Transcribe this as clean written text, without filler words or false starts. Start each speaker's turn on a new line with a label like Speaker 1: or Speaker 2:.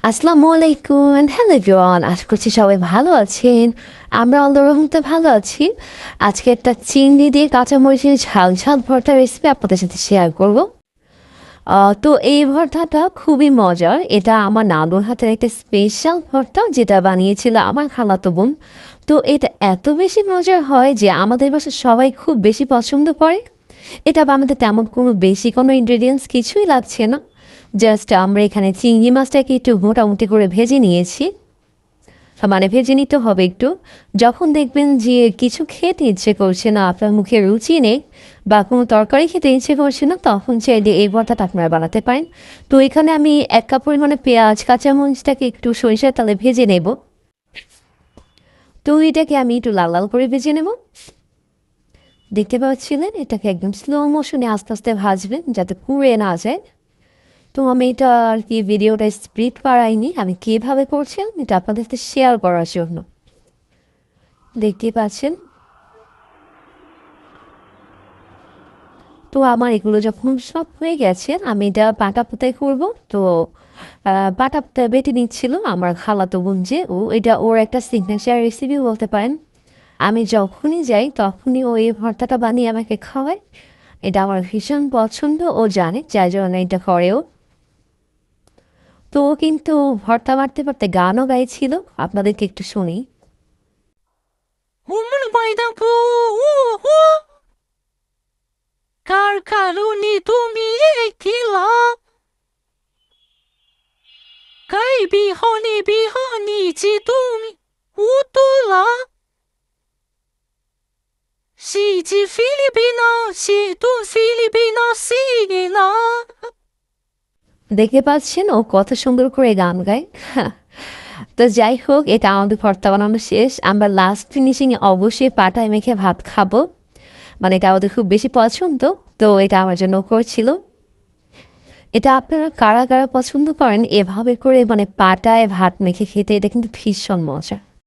Speaker 1: আসসালামু আলাইকুম and hello everyone, আশা করছি সবাই ভালো আছেন। আমরা আল্লাহর রহমতে ভালো আছি। আজকে একটা চিংড়ি দিয়ে কাঁচামরিচের ঝাল ঝাল ভর্তার রেসিপি আপনাদের সাথে শেয়ার করব। তো এই ভর্তাটা খুবই মজার। এটা আমার নানুর হাতের একটা স্পেশাল ভর্তা, যেটা বানিয়েছিল আমার খালাতো বোন। তো এটা এত বেশি মজার হয় যে আমাদের বাসায় সবাই খুব বেশি পছন্দ করে। এটা বানাতে তেমন কোনো ইনগ্রেডিয়েন্টস কিছুই লাগছে না। জাস্ট আমরা এখানে চিংড়ি মাছটাকে একটু মোটামুটি করে ভেজে নিয়েছি। মানে ভেজে নিতে হবে একটু। যখন দেখবেন যে কিছু খেতে ইচ্ছে করছে না, আপনার মুখে রুচি নেই বা কোনো তরকারি খেতে ইচ্ছে করছে না, তখন চাইলে এই ভর্তাটা আপনারা বানাতে পারেন। তো এখানে আমি 1 কাপ পরিমাণে পেঁয়াজ কাঁচামরিচটাকে একটু সরিষার তেলে ভেজে নেব। তো এটাকে আমি একটু লাল লাল করে ভেজে নেব। দেখতে পাচ্ছিলেন, এটাকে একদম স্লো মোশনে আস্তে আস্তে ভাজবেন যাতে পুড়ে না যায়। তো আমি এটা আর কি ভিডিওটা স্প্লিট করাইনি, আমি কীভাবে করছি এটা আপনাদের সাথে শেয়ার করার জন্য। দেখতেই পাচ্ছেন। তো আমার এগুলো যখন সব হয়ে গেছে, আমি এটা পাটা পোতায় করবো। তো পাটা পোতায় বেটে নিচ্ছিল আমার খালাতো বোন, যে এটা ওর একটা সিগনেচার রেসিপি বলতে পারেন। আমি যখনই যাই তখনই ও এই ভর্তাটা বানিয়ে আমাকে খাওয়ায়। এটা আমার ভীষণ পছন্দ, ও জানে, যার জন্য এটা করেও। তো ও কিন্তু ভর্তা মারতে পারতে গানও গাইছিল, আপনাদেরকে একটু শুনি।
Speaker 2: হুমুর বাইদাপু কার কারণে তুমি একিলা কাই বিহনে বিহনি যে তুমি উতলা সি যে ফিলিপিনা সি তু ফিলিপিনা সিগেলা।
Speaker 1: দেখতে পাচ্ছেন ও কত সুন্দর করে গান গায়। তো যাই হোক, এটা আমাদের ভর্তা বানানো শেষ। আমরা লাস্ট ফিনিশিংয়ে অবশ্যই পাটায় মেখে ভাত খাবো। মানে এটা আমাদের খুব বেশি পছন্দ, তো এটা আমার জন্য করছিল। এটা আপনারা কারা কারা পছন্দ করেন এভাবে করে, মানে পাটায় ভাত মেখে খেতে, এটা কিন্তু ভীষণ মজা।